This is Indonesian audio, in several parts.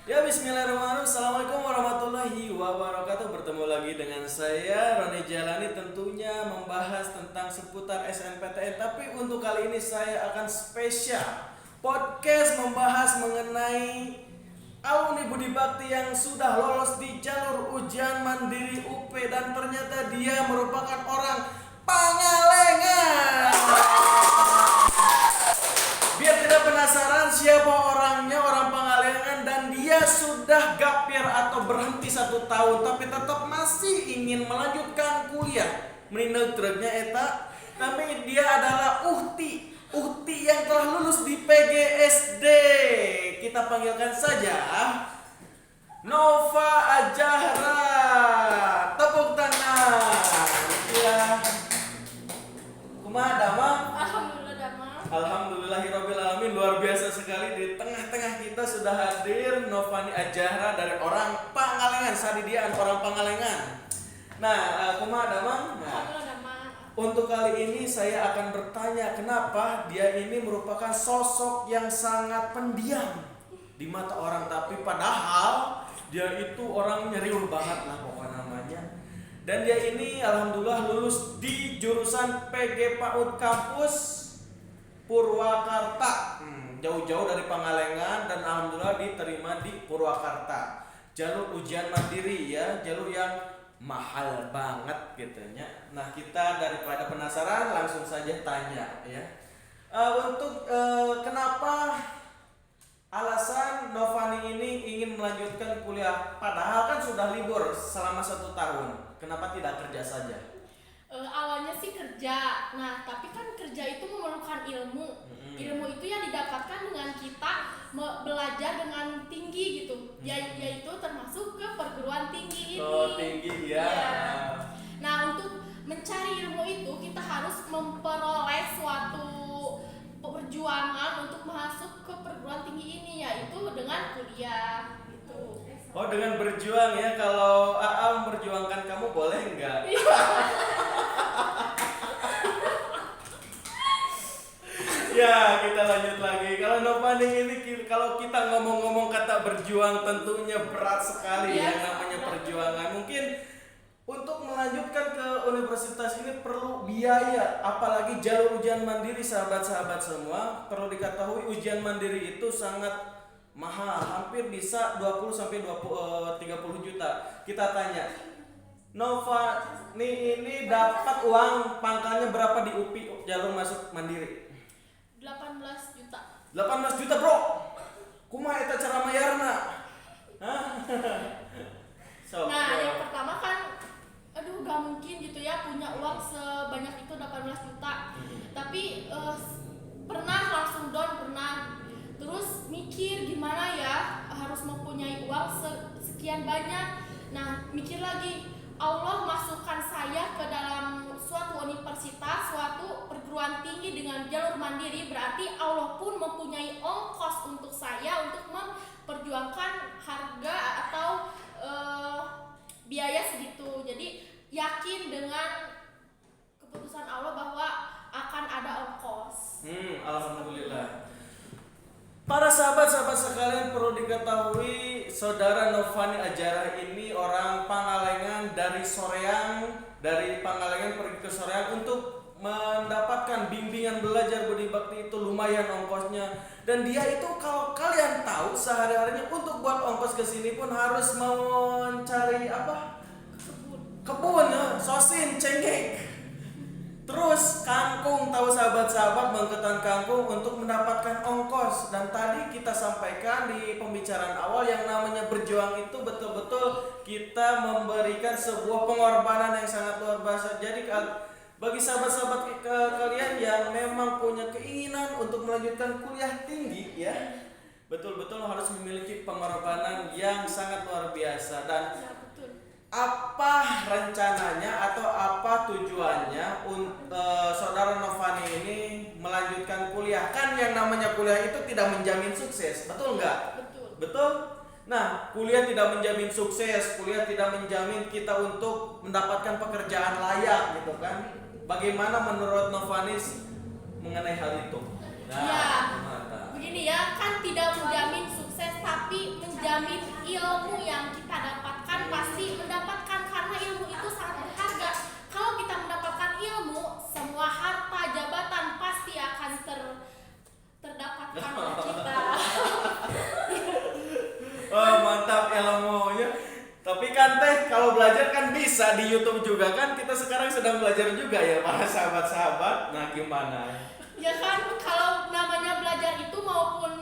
Ya bismillahirrahmanirrahim. Assalamualaikum warahmatullahi wabarakatuh. Bertemu lagi dengan saya Roni Jalani, tentunya membahas tentang seputar SNPTN. Tapi untuk kali ini saya akan spesial podcast membahas mengenai alumni Budi Bakti yang sudah lolos di jalur ujian mandiri UP dan ternyata dia merupakan orang Pangalengan. Biar tidak penasaran siapa orangnya, orang Pangalengan, dan dia sudah gapir atau berhenti 1 tahun tapi tetap masih ingin melanjutkan kuliah. Menindal truknya eta, tapi dia adalah Uhti yang telah lulus di PGSD. Kita panggilkan saja Nova Ajahra. Tepuk tangan. Ya. Kumaha damang? Alhamdulillah damang. Alhamdulillahirrabbilalamin. Luar biasa sekali, di tengah-tengah kita sudah hadir Novani Ajahra dari orang Pangalengan, sadidian orang Pangalengan. Nah, kumaha damang? Nah, Alhamdulillah damang. untuk kali ini saya akan bertanya kenapa dia ini merupakan sosok yang sangat pendiam di mata orang, tapi padahal dia itu orangnya riuh banget lah pokoknya namanya. Dan dia ini alhamdulillah lulus di jurusan PG PAUD kampus Purwakarta. Jauh-jauh dari Pangalengan dan alhamdulillah diterima di Purwakarta. Jalur ujian mandiri ya, jalur yang mahal banget gitu ya. Nah, kita daripada penasaran langsung saja tanya ya. Kenapa alasan Novani ini ingin melanjutkan kuliah padahal kan sudah libur selama 1 tahun? Kenapa tidak kerja saja? Awalnya sih kerja, nah tapi kan kerja itu memerlukan ilmu. Ilmu itu yang didapatkan dengan kita belajar dengan tinggi gitu, yaitu termasuk ke perguruan tinggi ini. Oh, tinggi ya. Nah, untuk mencari ilmu itu kita harus memperoleh suatu perjuangan untuk masuk ke perguruan tinggi ini, yaitu dengan kuliah gitu. Oh, dengan berjuang ya. Kalau AA memperjuangkan kamu boleh nggak? Ya, kita lanjut lagi. Kalau Novani ini, kalau kita ngomong-ngomong kata berjuang tentunya berat sekali yang namanya perjuangan. Mungkin untuk melanjutkan ke universitas ini perlu biaya, apalagi jalur ujian mandiri. Sahabat-sahabat semua, perlu diketahui ujian mandiri itu sangat mahal, hampir bisa 20 sampai 30 juta. Kita tanya, Nova ini dapat uang pangkalnya berapa di UPI jalur masuk mandiri? 18 juta. 18 juta, bro. Kumaha eta cara mayarna? Hah? So, Nah, yang pertama kan gak mungkin gitu ya punya uang sebanyak itu 18 juta. Tapi pernah langsung down, pernah. Terus mikir gimana ya harus mempunyai uang sekian banyak. Nah, mikir lagi, Allah masukkan saya ke dalam suatu universitas, suatu perguruan tinggi dengan jalur mandiri, berarti Allah pun mempunyai ongkos untuk saya untuk memperjuangkan harga atau biaya segitu. Jadi yakin dengan keputusan Allah bahwa akan ada ongkos. Alhamdulillah. Para sahabat-sahabat sekalian, perlu diketahui saudara Novani Ajahra ini orang Pangalengan dari Soreang, dari Pangalengan pergi ke Soreang untuk mendapatkan bimbingan belajar Budi Bakti. Itu lumayan ongkosnya. Dan dia itu kalau kalian tahu sehari-harinya untuk buat ongkos ke sini pun harus mencari apa? Kebun ya, sosin, cengkeh. Terus kangkung, tahu sahabat-sahabat, bangketan kangkung untuk mendapatkan ongkos. Dan tadi kita sampaikan di pembicaraan awal yang namanya berjuang itu betul-betul kita memberikan sebuah pengorbanan yang sangat luar biasa. Jadi bagi sahabat-sahabat kalian yang memang punya keinginan untuk melanjutkan kuliah tinggi ya, betul-betul harus memiliki pengorbanan yang sangat luar biasa. Dan apa rencananya atau apa tujuannya untuk saudara Novani ini melanjutkan kuliah? Kan yang namanya kuliah itu tidak menjamin sukses, betul nggak? Betul. Nah, kuliah tidak menjamin sukses, kuliah tidak menjamin kita untuk mendapatkan pekerjaan layak gitu kan? Bagaimana menurut Novanis mengenai hal itu? Nah, ya, begini ya, kan tidak menjamin sukses tapi menjamin menjamin ilmu yang kita dapatkan pasti mendapatkan, karena ilmu itu sangat berharga. Kalau kita mendapatkan ilmu, semua harta jabatan pasti akan terdapatkan oleh kita. Oh, mantap ilmunya. Tapi kan teh kalau belajar kan bisa di YouTube juga kan, kita sekarang sedang belajar juga ya para sahabat-sahabat. Nah gimana? Ya kan, kalau namanya belajar itu maupun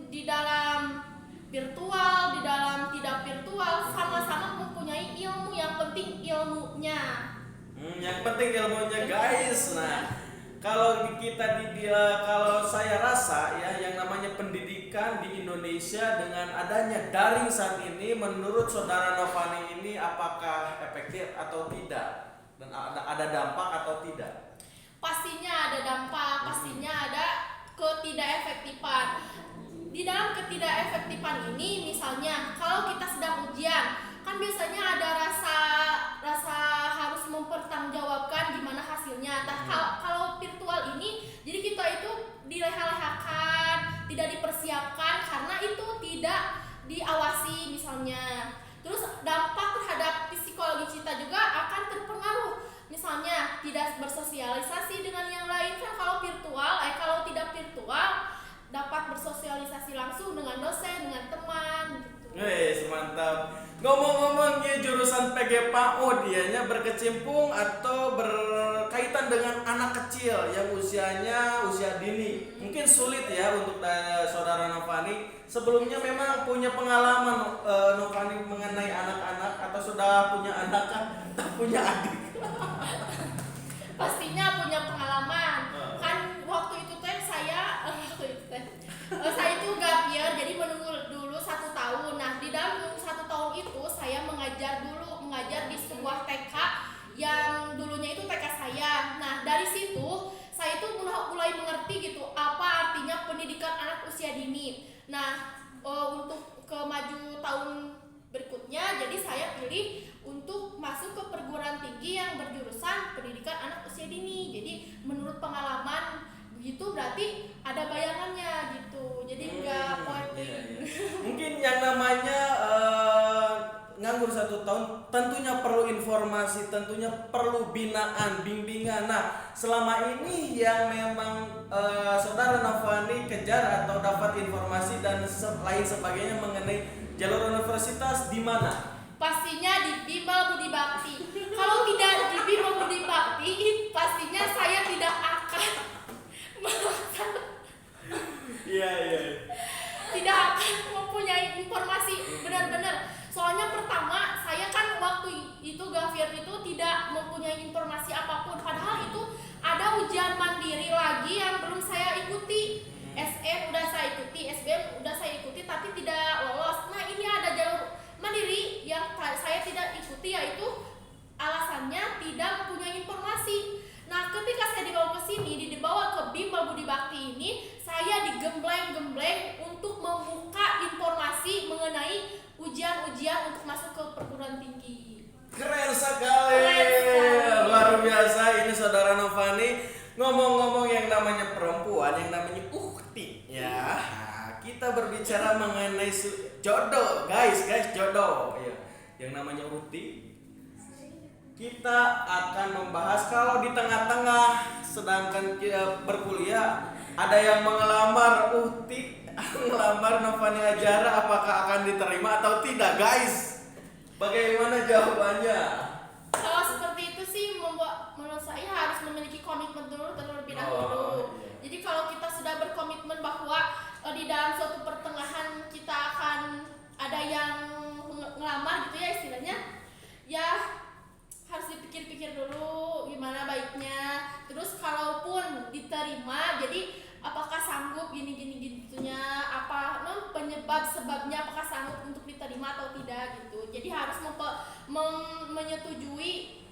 di dalam virtual, di dalam tidak virtual, sama-sama mempunyai ilmu. Yang penting ilmunya. Yang penting ilmunya guys. Nah kalau kalau saya rasa ya yang namanya pendidikan di Indonesia dengan adanya daring saat ini, menurut saudara Novani ini apakah efektif atau tidak, dan ada dampak atau tidak? Pastinya ada dampak, pastinya ada ketidakefektifan. Di dalam ketidakefektifan ini, misalnya kalau kita sedang ujian, kan biasanya ada rasa harus mempertanggungjawabkan gimana hasilnya. Nah, kalau virtual ini, jadi kita itu dileha-lehakan, tidak dipersiapkan karena itu tidak diawasi misalnya. Terus dampak terhadap psikologi kita juga akan terpengaruh. Misalnya tidak bersosialisasi dengan yang lain, kan kalau tidak virtual dapat bersosialisasi langsung dengan dosen, dengan teman gitu. Mantap. Ngomong-ngomongnya jurusan PG PAUD dianya berkecimpung atau berkaitan dengan anak kecil yang usia dini. Mungkin sulit ya untuk saudara Novani. Sebelumnya memang punya pengalaman Novani mengenai anak-anak, atau sudah punya anak atau punya adik? Pastinya punya pengalaman. Kan waktu itu saya itu gap year, jadi menunggu dulu 1 tahun. Nah, di dalam menunggu 1 tahun itu saya mengajar di sebuah TK yang dulunya itu TK saya. Nah, dari situ saya itu mulai mengerti gitu apa artinya pendidikan anak usia dini. Nah, untuk ke maju tahun berikutnya, jadi saya pilih untuk masuk ke perguruan tinggi yang berjurusan pendidikan anak usia dini. Jadi menurut pengalaman begitu, berarti ada bayangannya gitu. Jadi enggak poetik. Mungkin yang namanya nganggur 1 tahun tentunya perlu informasi, tentunya perlu bimbingan. Nah, selama ini yang memang saudara Novani kejar atau dapat informasi dan lain sebagainya mengenai jalur universitas di mana? Pastinya di Bimbel Budi Bakti. Kalau tidak di Bimbel Budi Bakti, pastinya saya tidak akan Iya. tidak akan mempunyai informasi benar-benar. Soalnya pertama, saya kan waktu itu Gafir itu tidak mempunyai informasi apapun. Padahal itu ada ujian mandiri lagi yang belum saya ikuti. SM udah saya ikuti, SBM udah saya ikuti, tapi tidak lolos. Nah, ini ada jalur mandiri yang saya tidak ikuti, yaitu alasannya tidak mempunyai informasi. Nah, ketika saya dibawa ke sini, dibawa ke Bimbel Budi Bakti ini, saya digembleng-gembleng untuk membuka informasi mengenai ujian-ujian untuk masuk ke perguruan tinggi. Keren sekali. Luar biasa ini saudara Novani. Ngomong-ngomong yang namanya perempuan, yang namanya ukti ya. Kita berbicara mengenai jodoh, guys, jodoh ya. Yang namanya ukti. Kita akan membahas kalau di tengah-tengah sedangkan kita berkuliah ada yang mengelamar Uhti, mengelamar Novani Ajara, apakah akan diterima atau tidak, guys? Bagaimana jawabannya? Kalau seperti itu sih menurut saya harus memiliki komitmen dulu terlebih dahulu. Iya. Jadi kalau kita sudah berkomitmen bahwa di dalam suatu pertengahan kita akan ada yang ngelamar gitu ya istilahnya, ya harus dipikir-pikir dulu gimana baiknya. Terus kalaupun diterima, jadi apakah sanggup gitunya, apa sebabnya apakah sanggup untuk diterima atau tidak gitu. Jadi harus menyetujui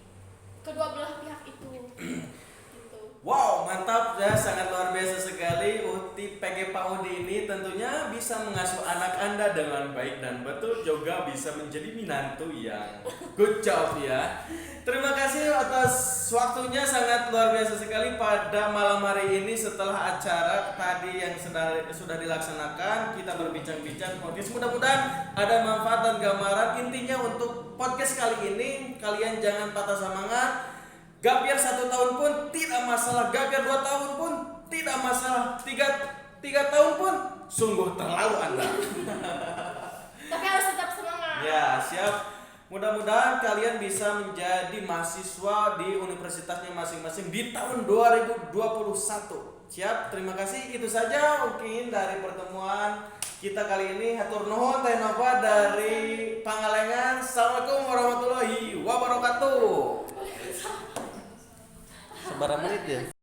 kedua belah pihak itu gitu. Wow, mantap ya, sangat luar biasa sekali. Uti PG PAUD ini tentunya bisa mengasuh anak Anda dengan baik dan betul juga bisa menjadi menantu yang good job ya. Terima kasih atas waktunya, sangat luar biasa sekali pada malam hari ini. Setelah acara tadi yang sudah dilaksanakan, kita berbincang-bincang podcast, mudah-mudahan ada manfaat dan gambaran. Intinya untuk podcast kali ini, kalian jangan patah semangat. Gapiar 1 tahun pun tidak masalah, gapiar 2 tahun pun tidak masalah, tiga tahun pun sungguh terlalu Anda. Tapi harus tetap semangat. Ya, siap. Mudah-mudahan kalian bisa menjadi mahasiswa di universitasnya masing-masing di tahun 2021. Siap, terima kasih. Itu saja mungkin dari pertemuan kita kali ini. Hatur nuhun teh nova dari Pangalengan. Assalamualaikum warahmatullahi wabarakatuh. Sebarang menit ya.